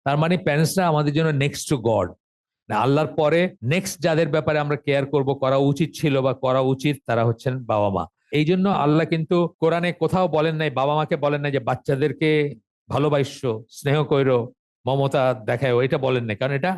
তার মানে প্যারেন্টসরা আমাদের জন্য নেক্সট টু গড, আল্লাহর পরে নেক্সট যাদের ব্যাপারে আমরা কেয়ার করব, করা উচিত ছিল বা করা উচিত, তারা হচ্ছেন বাবা মা। এই জন্য আল্লাহ কিন্তু কোরআনে কোথাও বলেন নাই, বাবা মাকে বলেন নাই যে বাচ্চাদেরকে ভালোবাসো, স্নেহ কইরো, মমতা দেখায়, এটা বলেন নাই, কারণ এটা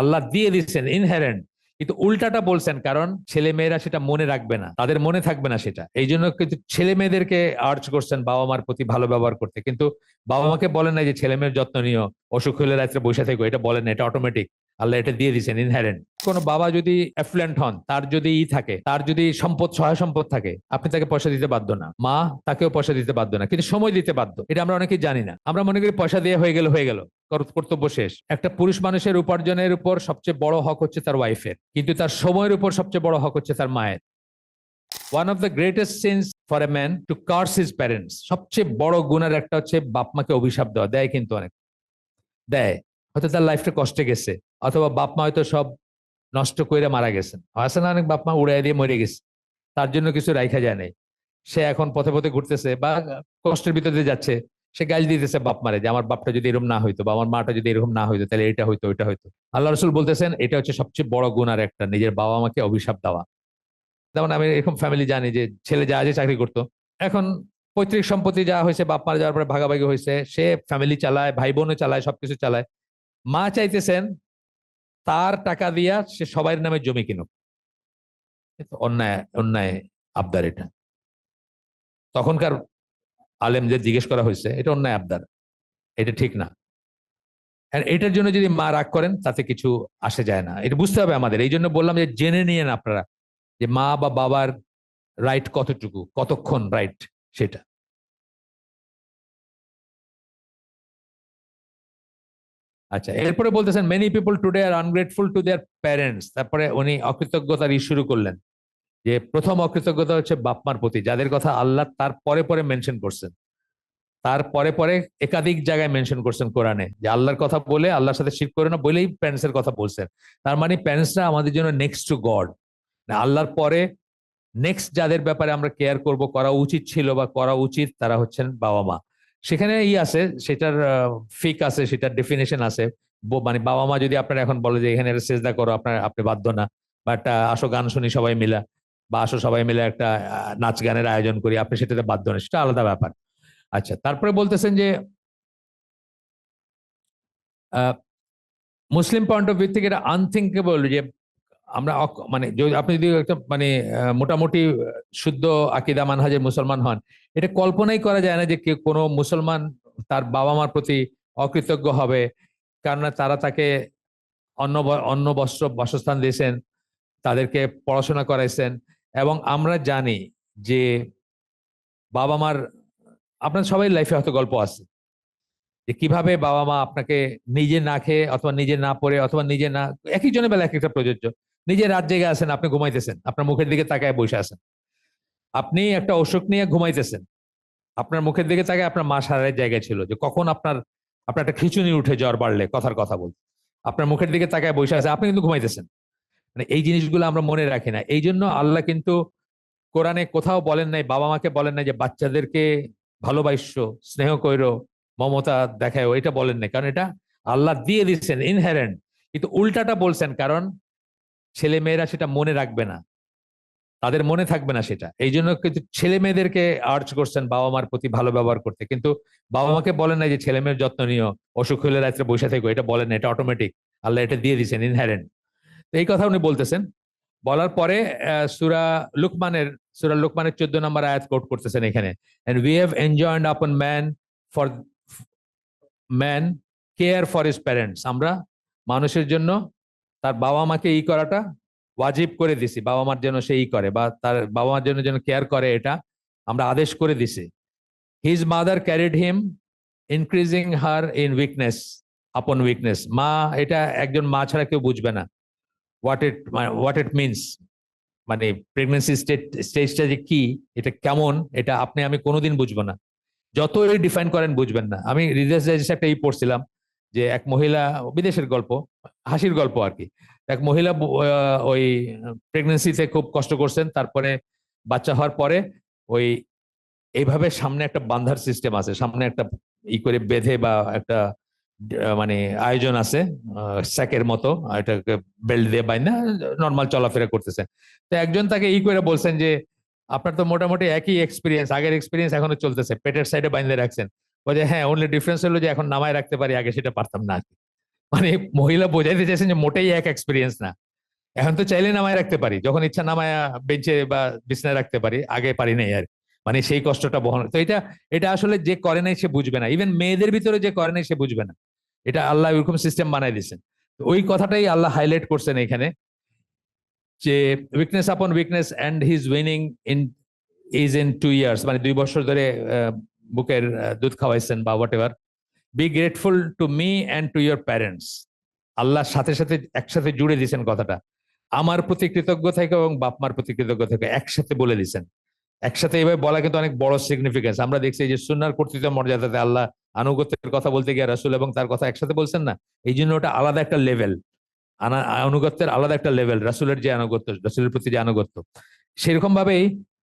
আল্লাহ দিয়ে দিচ্ছেন ইনহেরেন্ট। কিন্তু উল্টাটা বলছেন, কারণ ছেলে মেয়েরা সেটা মনে রাখবে না, তাদের মনে থাকবে না সেটা। এই জন্য কিন্তু ছেলে মেয়েদেরকে আর্জ করছেন বাবা মার প্রতি ভালো ব্যবহার করতে, কিন্তু বাবা মাকে বলেন নাই যে ছেলে মেয়ের যত্ন নিও, অসুখ হলে রাত্রে বসে থেকো, এটা বলেন না, এটা অটোমেটিক আল্লাহ এটা দিয়ে দিচ্ছেন ইনহেরেন্ট। কোন বাবা যদি অ্যাফ্লুয়েন্ট হন, তার যদি থাকে, তার যদি সম্পদ, সহায় সম্পদ থাকে, আপনি তাকে পয়সা দিতে বাধ্য না, মা তাকেও পয়সা দিতে বাধ্য না, কিন্তু সময় দিতে বাধ্য। এটা আমরা অনেকেই জানি না, আমরা মনে করি পয়সা দিয়ে হয়ে গেল, কর্তব্য শেষ। একটা পুরুষ মানুষের উপার্জনের উপর সবচেয়ে বড় হক হচ্ছে তার ওয়াইফের, কিন্তু তার সময়ের উপর সবচেয়ে বড় হক হচ্ছে তার মায়ের। One of the greatest sins for a man to curse his parents, সবচেয়ে বড় গুণের একটা হচ্ছে বাপ মাকে অভিশাপ দেওয়া। দেয় কিন্তু অনেক দেয়, হয়তো তার লাইফটা কষ্টে গেছে, অথবা বাপ মা হয়তো সব নষ্ট করে মারা গেছেন, আছে না অনেক বাপ মা উড়াই দিয়ে মরে গেছে, তার জন্য কিছু রাইখা যায় নাই, সে এখন পথে পথে ঘুরতেছে বা কষ্টের ভিতরে যাচ্ছে, সে গাল দিতেছে বাপ মারে যে আমার বাপটা যদি এরকম না হইতো বা আমার মাটা যদি এরকম না হইতো, তাহলে এটা হইতো, ওইটা হইতো। আল্লাহ রসুল বলতেছেন এটা হচ্ছে সবচেয়ে বড় গুণ আর একটা, নিজের বাবা মাকে অভিশাপ দেওয়া। যেমন আমি এরকম ফ্যামিলি জানি যে ছেলে জাহাজে চাকরি করতো, এখন পৈতৃক সম্পত্তি যা হয়েছে, বাপ মারা যাওয়ার পরে ভাগাভাগি হয়েছে, সে ফ্যামিলি চালায়, ভাই বোনও চালায়, সবকিছু চালায়। মা চাইতেছেন তার টাকা দিয়া সে সবাই নামে জমি কিনুক, অন্যায় অন্যায় আবদার এটা। তখনকার আলেমদের জিজ্ঞেস করা হয়েছে এটা অন্যায় আবদার, এটা ঠিক না। আর এটার জন্য যদি মা রাগ করেন তাতে কিছু আসে যায় না, এটা বুঝতে হবে আমাদের। এই জন্য বললাম যে জেনে নিয়েন আপনারা যে মা বা বাবার রাইট কতটুকু, কতক্ষণ রাইট সেটা। আচ্ছা, এরপরে বলতেছেন many people today are ungrateful to their parents. তারপরে উনি অকৃতজ্ঞতার শুরু করলেন যে প্রথম অকৃতজ্ঞতা হচ্ছে বাপমার প্রতি, যাদের কথা আল্লাহ তার পরে পরে মেনশন করছেন, তার পরে পরে একাধিক জায়গায় মেনশন করছেন কোরআনে, যে আল্লাহর কথা বলে আল্লাহর সাথে শিরক করে না বলেই প্যারেন্টস এর কথা বলছেন। তার মানে প্যারেন্টসরা আমাদের জন্য নেক্সট টু গড, আল্লাহর পরে নেক্সট যাদের ব্যাপারে আমরা কেয়ার করব, করা উচিত ছিল বা করা উচিত, তারা হচ্ছেন বাবা মা। সেখানে আছে, সেটার ফিক আছে, সেটার ডেফিনেশন আছে। মানে বাবা মা যদি আপনার এখন বলে যে এখানে সেজদা করো, আপনি বাধ্য না, বা একটা আসো গান শুনি সবাই মিলে, বা আসো সবাই মিলে একটা নাচ গানের আয়োজন করি, আপনি সেটাতে বাধ্য না, সেটা আলাদা ব্যাপার। আচ্ছা, তারপরে বলতেছেন যে মুসলিম পয়েন্ট অফ ভিউ থেকে এটা আনথিঙ্কেবল যে আমরা মানে আপনি যদি একটা মানে মোটামুটি শুদ্ধ আকিদা মানহাজের মুসলমান হন, এটা কল্পনাই করা যায় না যে কেউ কোনো মুসলমান তার বাবা মার প্রতি অকৃতজ্ঞ হবে, কেননা তারা তাকে অন্ন অন্ন বস্ত্র বাসস্থান দিয়েছেন, তাদেরকে পড়াশোনা করাইছেন। এবং আমরা জানি যে বাবা মার, আপনার সবাই লাইফে হয়তো গল্প আছে যে কিভাবে বাবা মা আপনাকে নিজে না খেয়ে অথবা নিজে না পড়ে অথবা নিজে না, এক একজনের বেলা এক একটা প্রযোজ্য, নিজে রাত জেগে আছেন, আপনি ঘুমাইতেছেন, আপনার মুখের দিকে তাকায় বসে আছেন, আপনি একটা অসুখ নিয়ে ঘুমাইতেছেন, আপনার মুখের দিকে তাকায় আপনার মা সারা রাত জায়গায় ছিল, যে কখন আপনার আপনার একটা খিচুনি উঠে জ্বর বাড়লে কথার কথা বলতে, আপনার মুখের দিকে তাকায় বসে আছে, আপনি কিন্তু ঘুমাইতেছেন। মানে এই জিনিসগুলো আমরা মনে রাখি না। এই জন্য আল্লাহ কিন্তু কোরআনে কোথাও বলেন নাই, বাবা মাকে বলেন নাই যে বাচ্চাদেরকে ভালোবাসো, স্নেহ কইরো, মমতা দেখায়, এটা বলেন নাই, কারণ এটা আল্লাহ দিয়ে দিচ্ছেন ইনহেরেন্ট। কিন্তু উল্টাটা বলছেন, কারণ ছেলে মেয়েরা সেটা মনে রাখবে না, তাদের মনে থাকবে না সেটা। এই জন্য কিন্তু ছেলে মেয়েদেরকে আর্জ করছেন বাবা মার প্রতি ভালো ব্যবহার করতে, কিন্তু বাবা মাকে বলেন না যে ছেলে মেয়ের যত্ন নিও, অসুখ হলে রাত্রে বসে থেকো, এটা বলেন না, এটা অটোমেটিক আল্লাহ এটা দিয়ে দিচ্ছেন ইনহেরেন্ট। এই কথা উনি বলতেছেন। বলার পরে সূরা লুকমানের 14 নম্বর আয়াত কোট করতেছেন এখানে, এন্ড উই হ্যাভ এনজয়েন্ড আপন man for man care for his parents. আমরা মানুষের জন্য তার বাবা মাকে করাটা ওয়াজিব করে দিছি, বাবা মার জন্য সে করে বা তার বাবা মার জন্য যেন কেয়ার করে, এটা আমরা আদেশ করে দিছি। His mother carried him increasing her in weakness আপন উইকনেস। মা, এটা একজন মা ছাড়া কেউ বুঝবে না হোয়াট ইট মিনস, মানে প্রেগনেন্সি স্টেজটা যে কি, এটা কেমন, এটা আপনি আমি কোনোদিন বুঝবো না, যতই ডিফাইন করেন বুঝবেন না। আমি রিসার্চ একটা পড়ছিলাম যে এক মহিলা, বিদেশের গল্প, হাসির গল্প আর কি, এক মহিলা ওই প্রেগনেন্সিতে খুব কষ্ট করছেন, তারপরে বাচ্চা হওয়ার পরে ওই এইভাবে সামনে একটা বান্ধার সিস্টেম আছে, সামনে একটা করে বেঁধে বা একটা মানে আয়োজন আছে, স্যাকের মতো, এটাকে বেল্ট দিয়ে বাইন্ধা নর্মাল চলাফেরা করতেছেন। তো একজন তাকে করে বলছেন যে আপনার তো মোটামুটি একই এক্সপিরিয়েন্স, আগের এক্সপিরিয়েন্স এখনো চলতেছে, পেটের সাইডে বাইন্ধে রাখছেন। বলছে হ্যাঁ, অনলি ডিফারেন্স হলো যে এখন নামায় রাখতে পারি, আগে সেটা পারতাম না। মানে মহিলা বোঝাইতে চাইছেন যে মোটেই এক এক্সপিরিয়েন্স না, এখন তো চাইলে নামায় রাখতে পারি, যখন ইচ্ছা নামায় বেঞ্চে বা বিছনায় রাখতে পারি, আগে পারি নাই আর। মানে সেই কষ্টটা বহন, তো এটা এটা আসলে যে করে নাই সে বুঝবে না, ইভেন মেয়েদের ভিতরে যে করে নাই সে বুঝবে না। এটা আল্লাহ ওইরকম সিস্টেম বানাই দিয়েছেন। ওই কথাটাই আল্লাহ হাইলাইট করছেন এখানে, যে উইকনেস আপন weakness and his winning in is in 2 years, মানে 2 বছর ধরে বুকের দুধ খাওয়াইছেন বা what ever. Be grateful to me and to your parents. আল্লাহর সাথে সাথে একসাথে জুড়ে দিয়েছেন কথাটা, আমার প্রতি কৃতজ্ঞ থেকে এবং বাপ মার প্রতি কৃতজ্ঞ থেকে একসাথে বলে দিয়েছেন। একসাথে এভাবে বলা কিন্তু অনেক বড় সিগনিফিকেন্স। আমরা দেখছি যে সুন্নাহর কর্তৃত্ব মর্যাদাতে আল্লাহ আনুগত্যের কথা বলতে গিয়ে রাসূল এবং তার কথা একসাথে বলছেন না, এই জন্য ওটা আলাদা একটা লেভেল, আনুগত্যের আলাদা একটা লেভেল। রাসূলের যে আনুগত্য, রাসূলের প্রতি যে আনুগত্য, সেরকম ভাবেই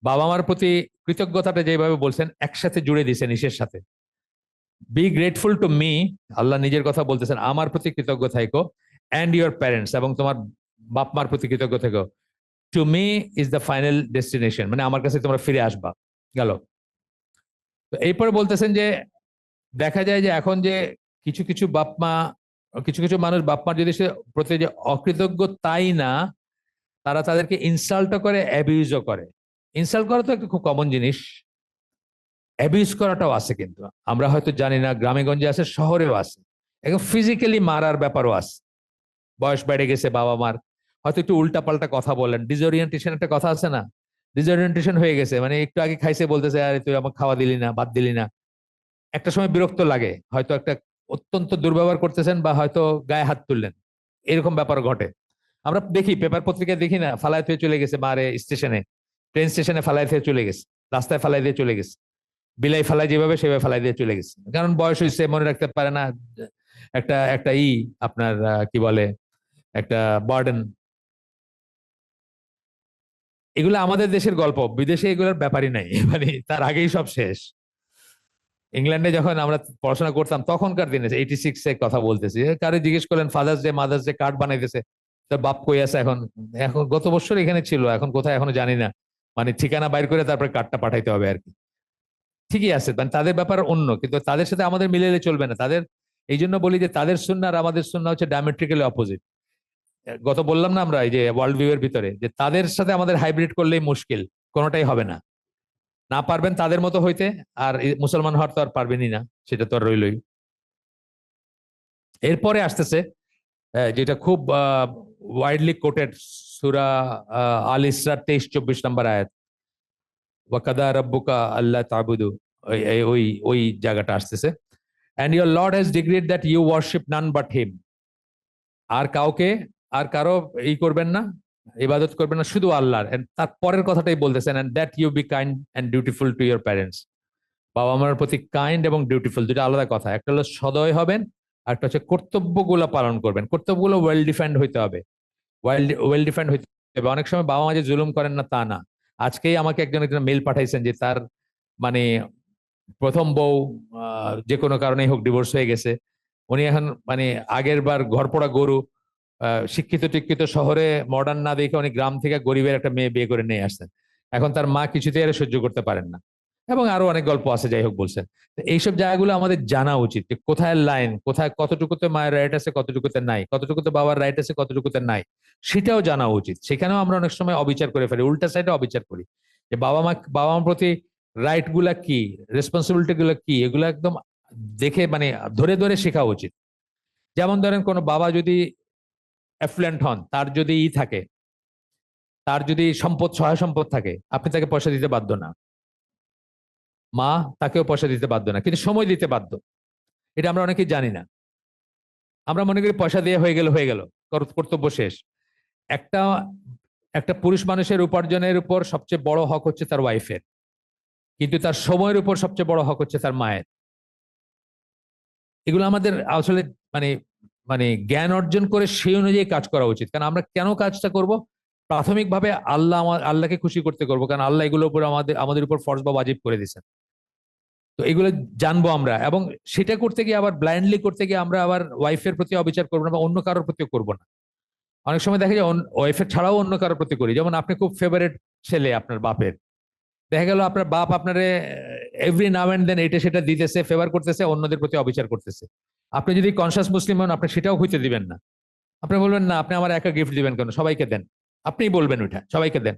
বাবা মার প্রতি কৃতজ্ঞতাটা যেভাবে বলছেন একসাথে জুড়ে দিয়েছেন ইসের সাথে। বি গ্রেটফুল টু মি, আল্লাহ নিজের কথা বলতেছেন, আমার প্রতি কৃতজ্ঞ থাইকো, অ্যান্ড ইউর প্যারেন্টস, এবং তোমার বাপ মার প্রতি কৃতজ্ঞ থেকো। To me is the final destination, মানে আমার কাছে তোমরা ফিরে আসবা। গেল। তো এরপরে বলতেছেন যে দেখা যায় যে এখন যে কিছু কিছু বাপ মা, কিছু কিছু মানুষ বাপ মার যদি সে প্রতি যে অকৃতজ্ঞ তাই না, তারা তাদেরকে ইনসাল্টও করে, অ্যাবিউজও করে। ইনসাল্ট করা তো একটা খুব কমন জিনিস, অ্যাবিউজ করাটাও আছে, কিন্তু আমরা হয়তো জানি না, গ্রামে গঞ্জে আছে, শহরেও আছে। এখন ফিজিক্যালি মারার ব্যাপারও আছে। বয়স বেড়ে গেছে বাবা মার, হয়তো একটু উল্টা পাল্টা কথা বলেন, ডিসওরিয়েন্টেশন একটা কথা আছে না, ডিসওরিয়েন্টেশন হয়ে গেছে, মানে একটু আগে খাইছে বলতেছে আরে তুই আমাকে খাওয়া দিলি না, ভাত দিলি না। একটা সময় বিরক্ত লাগে, হয়তো একটা অত্যন্ত দুর্ব্যবহার করতেছেন বা হয়তো গায়ে হাত তুললেন, এরকম ব্যাপার ঘটে। আমরা দেখি পেপার পত্রিকায় দেখি না, ফালায় থেকে চলে গেছে মারে, স্টেশনে, ট্রেন স্টেশনে ফালায় থেকে চলে গেছে, রাস্তায় ফালাই দিয়ে চলে গেছে, বিলাই ফালাই যেভাবে সেভাবে ফালাই দিয়ে চলে গেছে, কারণ বয়স হয়েছে, মনে রাখতে পারে না, একটা একটা আপনার কি বলে, একটা বার্ডেন। এগুলো আমাদের দেশের গল্প, বিদেশে এগুলোর ব্যাপারই নাই মানে তার আগেই সব শেষ। ইংল্যান্ডে যখন আমরা পড়াশোনা করতাম তখনকার দিনে, 86 এর কথা বলতেছি, কারে জিজ্ঞেস করলেন Father's Day Mother's Day card বানাইতেছে, তার বাপ কই আছে এখন, এখন গত বছর এখানে ছিল, এখন কোথায় এখনো জানি না, মানে ঠিকানা বাইর করে তারপরে কার্ডটা পাঠাইতে হবে আর কি। ঠিকই আছে, মানে তাদের ব্যাপার অন্য, কিন্তু তাদের সাথে আমাদের মিলেলে চলবে না তাদের। এই জন্য বলি যে তাদের সুন্নাহ আর আমাদের সুন্নাহ হচ্ছে ডায়ামেট্রিক্যালি অপোজিট। গত বললাম না আমরা এই যে ওয়ার্ল্ড ভিউ এর ভিতরে, যে তাদের সাথে আমাদের হাইব্রিড করলেই মুশকিল, কোনোটাই হবে না। না পারবেন তাদের মতো হইতে, আর মুসলমান হওয়ার তো আর পারবেনই না, সেটা তো আর রইলই। এরপরে আসতেছে যেটা খুব ওয়াইডলি কোটেড, সূরা আল ইসরা 23-24 নম্বর আয়াত, ওয়াকাদা রাব্বুকা আল্লাহ তাবুদু, ওই ওই ওই জায়গাটা আসতেছে। And your Lord has decreed that you worship none but him, আর কাউকে, আর কারো করবেন না, ইবাদত করবেন না, শুধু আল্লাহর। তার পরের কথাটাই বলতেছেন, and that you be kind and dutiful to your parents. বাবা মার প্রতি কাইন্ড এবং ডিউটিফুল দুটো আলাদা কথা, একটা হলো সদয় হবেন, আর একটা হচ্ছে কর্তব্যগুলো পালন করবেন। কর্তব্যগুলো ওয়েল ডিফাইন্ড হইতে হবে, ওয়েল ডিফাইন্ড হইতে হবে। অনেক সময় বাবা মা যে জুলুম করেন না তা না। আজকেই আমাকে একজন একজন মেল পাঠাইছেন যে তার মানে প্রথম বউ যে কোনো কারণেই হোক ডিভোর্স হয়ে গেছে, উনি এখন মানে আগের বার ঘর পোড়া গরু, শিক্ষিত টিক্ষিত শহরে মডার্ন না দেখে উনি গ্রাম থেকে গরিবের একটা মেয়ে বিয়ে করে নিয়ে আসছেন। এখন তার মা কিছুতেই আর সহ্য করতে পারেন না, এবং আরো অনেক গল্প আছে, যাই হোক বলছেন। তো এইসব জায়গাগুলো আমাদের জানা উচিত, যে কোথায় লাইন, কোথায় কতটুকুতে মায়ের রাইট আছে, কতটুকুতে নাই, কতটুকুতে বাবার রাইট আছে, কতটুকুতে নাই, সেটাও জানা উচিত। সেখানেও আমরা অনেক সময় অবিচার করে ফেলি, উল্টা সাইডে অবিচার করি, যে বাবা মার প্রতি রাইট গুলা কি, রেসপন্সিবিলিটি গুলা কি, এগুলো একদম দেখে মানে ধরে ধরে শেখা উচিত। যেমন ধরেন কোনো বাবা যদি অ্যাফ্লুয়েন্ট হন, তার যদি থাকে, তার যদি সম্পদ, সহায় সম্পদ থাকে, আপনি তাকে পয়সা দিতে বাধ্য না, মা তাকেও পয়সা দিতে বাধ্য না, কিন্তু সময় দিতে বাধ্য। এটা আমরা অনেকেই জানি না, আমরা মনে করি পয়সা দিয়ে হয়ে গেল হয়ে গেল, কর্তব্য শেষ। একটা একটা পুরুষ মানুষের উপার্জনের উপর সবচেয়ে বড় হক হচ্ছে তার ওয়াইফের, কিন্তু তার সময়ের উপর সবচেয়ে বড় হক হচ্ছে তার মায়ের। এগুলো আমাদের আসলে মানে মানে জ্ঞান অর্জন করে সেই অনুযায়ী কাজ করা উচিত। কারণ আমরা কেন কাজটা করব, প্রাথমিকভাবে আল্লাহকে খুশি করতে করবো, কারণ আল্লাহ এগুলোর উপর আমাদের উপর ফরজ বা ওয়াজিব করে দিয়েছেন। তো এগুলো জানবো আমরা, এবং সেটা করতে গিয়ে আবার ব্লাইন্ডলি করতে গিয়ে আমরা আবার ওয়াইফের প্রতি অবিচার করবো না বা অন্য কারোর প্রতিও করবো না। অনেক সময় দেখা যায় ওয়াইফের ছাড়াও অন্য কারোর প্রতি করি। যেমন আপনি খুব ফেভারিট ছেলে আপনার বাপের, দেখা গেল আপনার বাপ আপনারে এভরি নাও এন্ড দেন এটা সেটা দিতেছে, ফেভার করতেছে, অন্যদের প্রতি অবিচার করতেছে। আপনি যদি কনসাস মুসলিম হন, আপনি সেটাও হইতে দিবেন না। আপনি বলবেন না, আপনি আমার একা গিফট দিবেন কেন, সবাইকে দেন। আপনিই বলবেন ওইটা, সবাইকে দেন।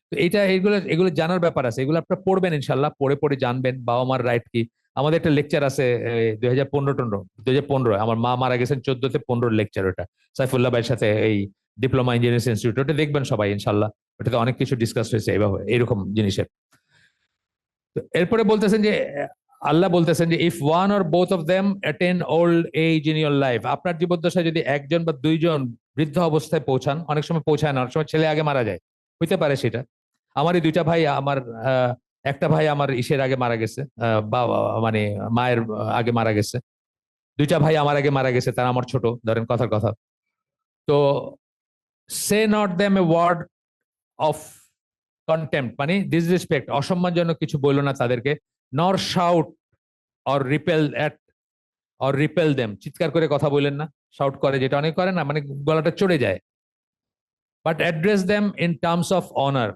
তো এইটা এগুলো এগুলো জানার ব্যাপার আছে, এগুলো আপনারা পড়বেন ইনশাল্লাহ, পড়ে পড়ে জানবেন বাবা মার রাইট কি। আমাদের একটা লেকচার আছে 2015 আমার মা মারা গেছেন 14-15 লেকচার, ওটা সাইফুল্লাহ ভাইয়ের সাথে এই ডিপ্লোমা ইঞ্জিনিয়ারিং ইনস্টিটিউট, ওটা দেখবেন সবাই ইনশাল্লাহ। ওটাতে অনেক কিছু ডিসকাস হয়েছে এইভাবে এইরকম জিনিসের। তো এরপরে বলতেছেন যে আল্লাহ বলতেছেন যে if one or both of them attain old age in your life, আপনার জীবদ্দশায় যদি একজন বা দুইজন বৃদ্ধ অবস্থায় পৌঁছান, অনেক সময় পৌঁছায় না, অনেক সময় ছেলে আগে মারা যায়, হইতে পারে সেটা। আমারই দুইটা ভাই, আমার একটা ভাই আমার ইসের আগে মারা গেছে, বাবা মানে মায়ের আগে মারা গেছে। দুইটা ভাই আমার আগে মারা গেছে, তারা আমার ছোট, ধরেন কথার কথা। তো সে not them a word of contempt, মানে ডিসরেসপেক্ট, অসম্মানজনক কিছু বললো না তাদেরকে। Nor shout or repel at or repel them, চিৎকার করে কথা বললেন না, শাউট করে যেটা অনেক করে না, মানে গলাটা চড়ে যায়। But address them in terms of honour.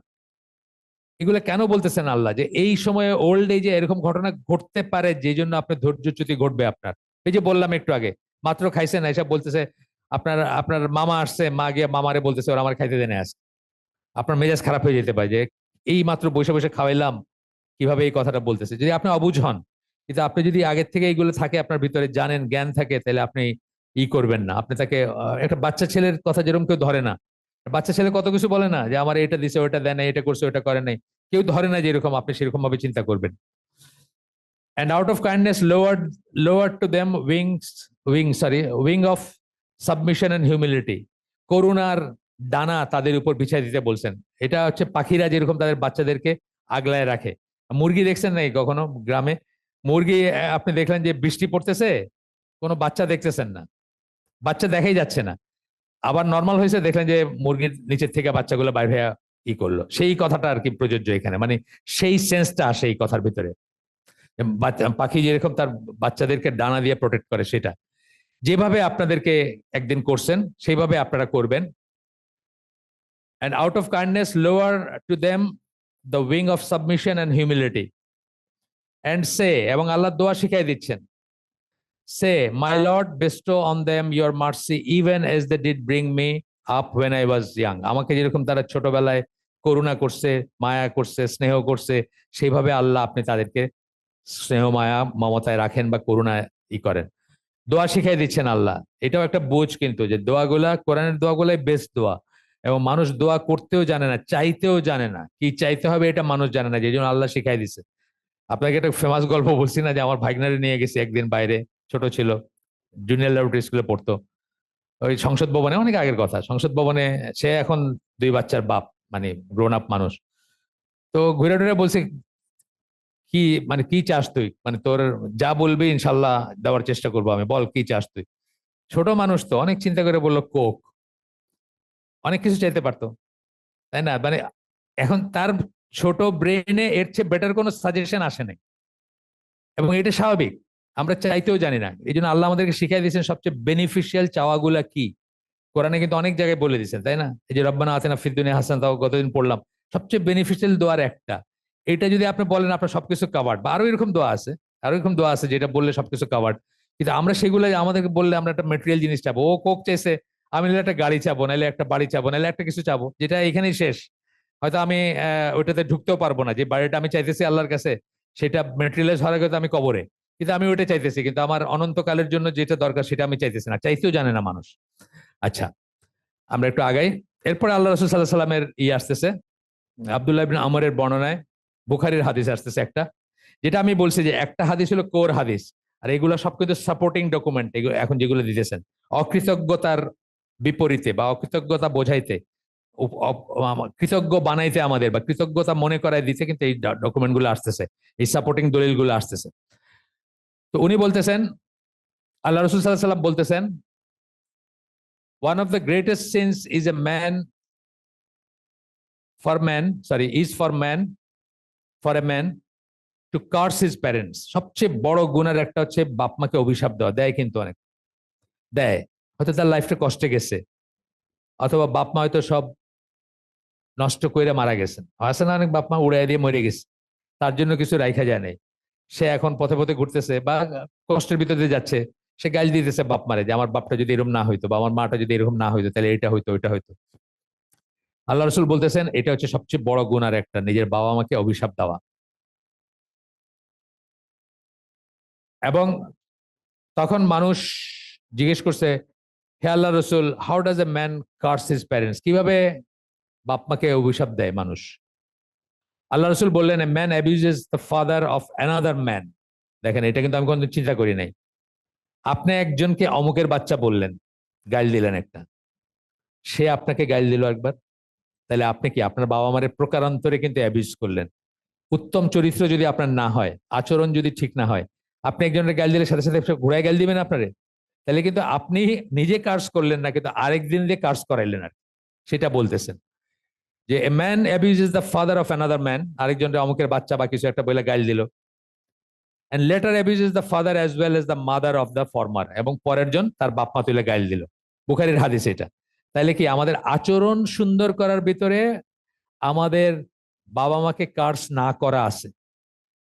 এগুলো কেন বলতেছেন আল্লাহ, যে এই সময়ে ওল্ড এজে এরকম ঘটনা ঘটতে পারে, যে জন্য আপনার ধৈর্যচ্যুতি ঘটবে আপনার। এই যে বললাম একটু আগে, মাত্র খাইছেন, এসব বলতেছে আপনার আপনার মামা আসছে, মা গিয়ে মামারে বলতেছে ওরা আমার খাইতে দেনে আস। আপনার মেজাজ খারাপ হয়ে যেতে পারে যে এই মাত্র বসে বসে খাওয়াইলাম, কিভাবে এই কথাটা বলতেছে, যদি আপনি অবুঝ হন। কিন্তু আপনি যদি আগের থেকে এইগুলো থাকে আপনার ভিতরে, জানেন, জ্ঞান থাকে, তাহলে আপনি করবেন না। আপনি তাকে একটা বাচ্চা ছেলের কথা যেরকম কেউ ধরে না, বাচ্চা ছেলে কত কিছু বলে না, যে আমার এটা দিছে, ওটা দেয় না, এটা করছে, ওটা করে নাই, কেউ ধরে না, যে এরকম আপনি সেরকম ভাবে চিন্তা করবেন। and out of kindness lowered to them wing of submission and humility, করুণার ডানা তাদের উপর বিছাই দিতে বলছেন। এটা হচ্ছে পাখিরা যেরকম তাদের বাচ্চাদেরকে আগলায় রাখে। মুরগি দেখছেন নাই কখনো গ্রামে? মুরগি আপনি দেখলেন যে বৃষ্টি পড়তেছে, কোনো বাচ্চা দেখতেছেন না, বাচ্চা দেখাই যাচ্ছে না। আবার নর্মাল হয়েছে, দেখলেন যে মুরগির নিচের থেকে বাচ্চাগুলো বাইরে ই করলো। সেই কথাটা আর কি প্রযোজ্য এখানে, মানে সেই সেন্সটা আসে এই কথার ভিতরে। পাখি যেরকম তার বাচ্চাদেরকে ডানা দিয়ে প্রোটেক্ট করে, সেটা যেভাবে আপনাদেরকে একদিন করছেন সেইভাবে আপনারা করবেন। and out of kindness lower to them the wing of submission and humility and say, এবং আল্লাহ দোয়া শিখাই দিচ্ছেন, say my lord bestow on them your mercy even as they did bring me up when I was young, আমাকে যেরকম তারা ছোটবেলায় করুণা করছে, মায়া করছে, স্নেহ করছে, সেইভাবে আল্লাহ আপনি তাদেরকে স্নেহ মায়া মমতায় রাখেন বা করুণায় করেন। দোয়া শিখাই দিচ্ছেন আল্লাহ। এটাও একটা বোঝ কিন্তু, যে দোয়াগুলা, কোরআনের দোয়াগুলাই বেস্ট দোয়া। এবং মানুষ দোয়া করতেও জানে না, চাইতেও জানে না, কি চাইতে হবে এটা মানুষ জানে না, যে জন্য আল্লাহ শিখাই দিচ্ছে। আপনাকে একটা ফেমাস গল্প বলছি না, যে আমার ভাগনারে নিয়ে গেছি একদিন বাইরে, ছোট ছিল, জুনিয়র ল্যাবরেটরি স্কুলে পড়তো, ওই সংসদ ভবনে, অনেক আগের কথা, সংসদ ভবনে। সে এখন 2 বাচ্চার বাপ, মানে গ্রোন আপ মানুষ। তো ঘুরে টুরে বলছি, কি মানে কি চাস তুই, মানে তোর যা বলবি ইনশাল্লাহ দেওয়ার চেষ্টা করবো আমি, বল কি চাস তুই। ছোট মানুষ তো অনেক চিন্তা করে বললো কোক। অনেক কিছু চাইতে পারতো, তাই না? মানে এখন তার ছোট ব্রেনে এর চেয়ে বেটার কোনো সাজেশন আসে নাই, এবং এটা স্বাভাবিক, আমরা চাইতেও জানি না। এই জন্য আল্লাহ আমাদেরকে শিখাই দিয়েছেন সবচেয়ে বেনিফিশিয়াল চাওয়াগুলা কি। কোরআনে কিন্তু অনেক জায়গায় বলে দিচ্ছেন, তাই না? এই যে রব্বানা আতিনা ফিদ দুনিয়া হাসান, তাও গতদিন পড়লাম, সবচেয়ে বেনিফিশিয়াল দোয়ার একটা। এটা যদি আপনি বলেন আপনার সবকিছু কাভার্ড, বা আরো এরকম দোয়া আছে, আরো এরকম দোয়া আছে যেটা বললে সবকিছু কাভার্ড, কিন্তু আমরা সেগুলো আমাদেরকে বললে আমরা একটা মেটেরিয়াল জিনিস চাবো। ও কোক চাইছে, আমি নাহলে একটা গাড়ি চাবো, নাহলে একটা বাড়ি চাবো, নাহলে একটা কিছু চাবো, যেটা এখানেই শেষ। হয়তো আমি ওইটাতে ঢুকতেও পারবো না, যে বাড়িটা আমি চাইতেছি আল্লাহর কাছে, সেটা মেটেরিয়ালাইজ হওয়ার আগে তো আমি কবরে, কিন্তু আমি ওইটা চাইতেছি, কিন্তু আমার অনন্তকালের জন্য যেটা দরকার সেটা আমি চাইতেছি না, চাইতেও জানে না মানুষ। আচ্ছা, আমরা একটু আগাই। এরপরে আল্লাহ রসুল সাল্লাহ সাল্লামের আসতেছে, আব্দুল্লাহ ইবনে আমরের বর্ণনায় বুখারীর হাদিস আসতেছে একটা, যেটা আমি বলছি যে একটা হাদিস হলো কোর হাদিস, আর এগুলো সব কিন্তু সাপোর্টিং ডকুমেন্ট। এখন যেগুলো দিতেছেন অকৃতজ্ঞতার বিপরীতে বা অকৃতজ্ঞতা বোঝাইতে, কৃতজ্ঞ বানাইতে আমাদের, বা কৃতজ্ঞতা মনে করায় দিতে কিন্তু এই ডকুমেন্ট গুলো আসতেছে, এই সাপোর্টিং দলিল গুলো আসতেছে। তো উনি বলতেছেন, আল্লাহ রসুল সাল্লাহ সাল্লাম বলতেছেন, one of the greatest sins is a man for man, sorry, is for man, for a man to curse his parents. সবচেয়ে বড় গুণের একটা হচ্ছে বাপ মাকে অভিশাপ দেওয়া। দেয় কিন্তু অনেক দেয়, হয়তো তার লাইফটা কষ্টে গেছে, অথবা বাপ মা হয়তো সব নষ্ট করে মারা গেছেন, আছে না অনেক বাপ মা উড়াই দিয়ে মরে গেছে, তার জন্য কিছু রাইখা যায় নাই, সে এখন পথে পথে ঘুরতেছে বা কষ্টের ভিতরে দিয়ে যাচ্ছে, সে গাল দিতেছে বাপ মারে যে আমার বাপটা যদি এরকম না হইতো বা আমার মাটা যদি এরকম না হইতো তাহলে এটা হইতো ওইটা হইতো। আল্লাহ রসুল বলতেছেন এটা হচ্ছে সবচেয়ে বড় গুণ আর একটা, নিজের বাবা মাকে অভিশাপ দেওয়া। এবং তখন মানুষ জিজ্ঞেস করছে, হে আল্লাহ রসুল, how does a man curse his parents, কিভাবে বাপ মাকে অভিশাপ দেয় মানুষ? আল্লাহ রসুল বললেন, a man abuses the father of another man. দেখেন, এটা কিন্তু আমি কোনো চিন্তা করি নাই। আপনি একজনকে অমুকের বাচ্চা বললেন, গাইল দিলেন একটা, সে আপনাকে গাইল দিল একবার, তাহলে আপনি কি আপনার বাবা মায়ের প্রকারান্তরে কিন্তু অ্যাবিউজ করলেন। উত্তম চরিত্র যদি আপনার না হয়, আচরণ যদি ঠিক না হয়, আপনি একজনের গাইল দিলে সাথে সাথে ঘুরায় গাইল দিবেন আপনারে, তাহলে কিন্তু আপনি নিজে কার্স করলেন না, কিন্তু আরেকদিন দিয়ে কার্স করাইলেন আর সেটা বলতেছেন যে এ man abuses the father of another man, আরেকজনের অমুকের বাচ্চা বা কিছু একটা বলে গাইল দিল, and later abuses the father as well as the mother of the former, এবং পরের জন তার বাপ মা তুলে গাইল দিল। বুখারীর হাদিস এটা। তাইলে কি আমাদের আচরণ সুন্দর করার ভিতরে আমাদের বাবা মাকে কার্স না করা আছে,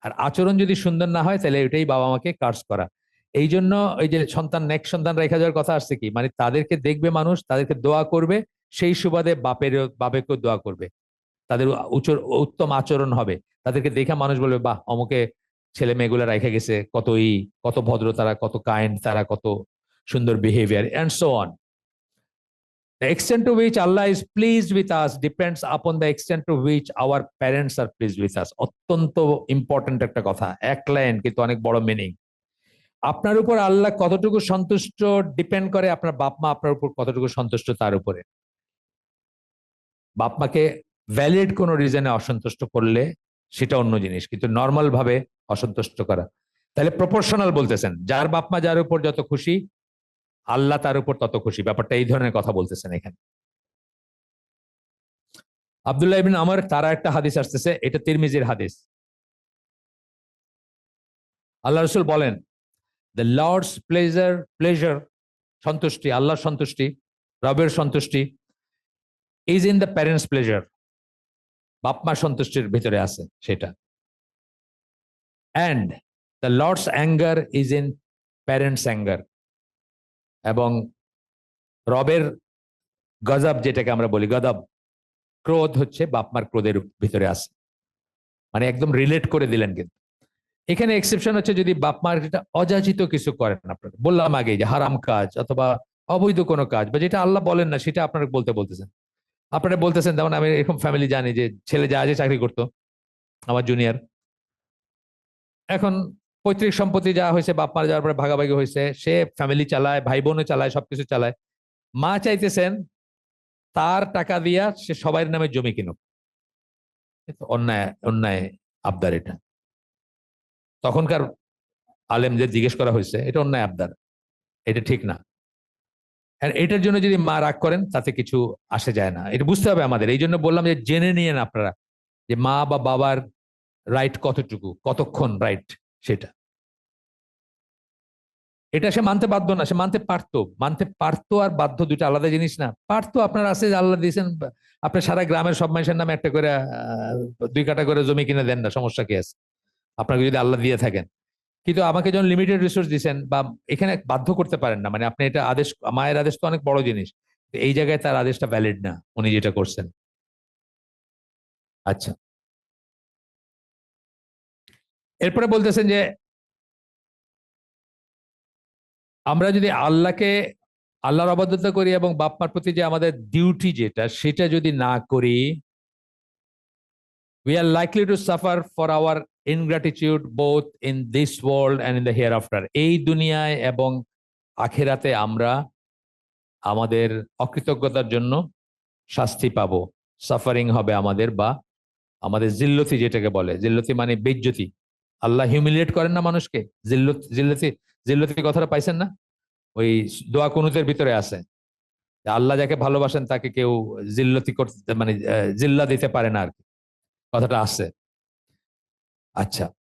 আর আচরণ যদি সুন্দর না হয় তাহলে এটাই বাবা মাকে কার্স করা। এই জন্য ওই যে সন্তান নেক্সট সন্তান রেখা যাওয়ার কথা আসছে কি, মানে তাদেরকে দেখবে মানুষ, তাদেরকে দোয়া করবে, সেই সুবাদে বাপেকেও দোয়া করবে, তাদের উত্তম আচরণ হবে, তাদেরকে দেখে মানুষ বলবে বাহ অমুকে ছেলে মেয়েগুলা রেখে গেছে, কত ভদ্র তারা, কত কাইন্ড তারা, কত সুন্দর behaviour and so on. The extent to which Allah is pleased with us depends upon the extent to which our parents are pleased with us. অত্যন্ত ইম্পর্টেন্ট একটা কথা, এক লাইন কিন্তু অনেক বড় মিনিং। আপনার উপর আল্লাহ কতটুকু সন্তুষ্ট ডিপেন্ড করে আপনার বাপ মা আপনার উপর কতটুকু সন্তুষ্ট তার উপরে। বাপ মাকে ভ্যালিড কোনো রিজনে অসন্তুষ্ট করলে সেটা অন্য জিনিস, কিন্তু নর্মাল ভাবে অসন্তুষ্ট করা, তাহলে প্রপোর্শনাল বলতেছেন, যার বাপ মা যার উপর যত খুশি আল্লাহ তার উপর তত খুশি, ব্যাপারটা এই ধরনের কথা বলতেছেন এখানে। আব্দুল্লাহ ইবনে আমর তারা একটা হাদিস আসতেছে, এটা তিরমিজির হাদিস। আল্লাহ রসুল বলেন, দ্য লর্ডস প্লেজার সন্তুষ্টি, আল্লাহর সন্তুষ্টি, রবের সন্তুষ্টি is in the parents' pleasure, বাপ মার সন্তুষ্টির ভিতরে আছে সেটা। And the lord's anger is in parents' anger, এবং রবের গজব, যেটাকে আমরা বলি গদব, ক্রোধ হচ্ছে বাপ মার ক্রোধের ভিতরে আছে। মানে একদম রিলেট করে দিলেন। কিন্তু এখানে এক্সেপশন হচ্ছে যদি বাপ মার যেটা অযাচিত কিছু করেন, আপনার বললাম আগে যে হারাম কাজ অথবা অবৈধ কোনো কাজ, বা যেটা আল্লাহ বলেন না সেটা আপনারা বলতেছেন। আপনারা বলতেছেন, যেমন আমি এরকম ফ্যামিলি জানি যে ছেলে জাহাজে চাকরি করতো, আমার জুনিয়র, এখন পৈতৃক সম্পত্তি যা হয়েছে বাপ মারা যাওয়ার পরে ভাগাভাগি হয়েছে, সে ফ্যামিলি চালায়, ভাই বোনও চালায়, সবকিছু চালায়। মা চাইতেছেন তার টাকা দিয়া সে সবাই নামে জমি কিনুক, অন্যায় অন্যায় আবদার এটা। তখনকার আলেমদের জিজ্ঞেস করা হয়েছে এটা অন্যায় আবদার, এটা ঠিক না। আর এটার জন্য যদি মা রাগ করেন তাতে কিছু আসে যায় না, এটা বুঝতে হবে আমাদের। এই জন্য বললাম যে জেনে নিয়েন আপনারা যে মা বা বাবার রাইট কতটুকু, কতক্ষণ রাইট সেটা। এটা সে মানতে বাধ্য না, সে মানতে পারতো আর বাধ্য দুইটা আলাদা জিনিস না। পারতো, আপনার আছে আল্লাহ দিয়েছেন, আপনি সারা গ্রামের সব মানুষের নামে একটা করে 2 কাঠা করে জমি কিনে দেন না, সমস্যা কি আছে আপনাকে যদি আল্লাহ দিয়ে থাকেন। কিন্তু আমাকে যখন লিমিটেড রিসোর্স দিচ্ছেন বা এখানে বাধ্য করতে পারেন না, মানে আপনি এটা আদেশ, মায়ের আদেশ তো অনেক বড় জিনিস, এই জায়গায় তার আদেশটা ভ্যালিড না, উনি যেটা করছেন। আচ্ছা, এরপরে বলতেছেন যে আমরা যদি আল্লাহর অবাধ্যতা করি এবং বাপ মার প্রতি যে আমাদের ডিউটি যেটা সেটা যদি না করি, we are likely to suffer for our ingratitude both in this world and in the hereafter. এই দুনিয়ায় এবং আখিরাতে আমরা আমাদের অকৃতজ্ঞতার জন্য শাস্তি পাবো, সাফারিং হবে আমাদের, বা আমাদের জিল্লতি, যেটাকে বলে জিল্লতি মানে বেজ্জতি। আল্লাহ হিউমিলিয়েট করেন না মানুষকে, জিল্লতি জিল্লতি কথাটা পাইছেন না? ওই দোয়া কুনুতের ভিতরে আছে, আল্লাহ যাকে ভালোবাসেন তাকে কেউ জিল্লতি করতে, মানে জিল্লা দিতে পারে না আর কি, কথাটা আছে। আচ্ছা,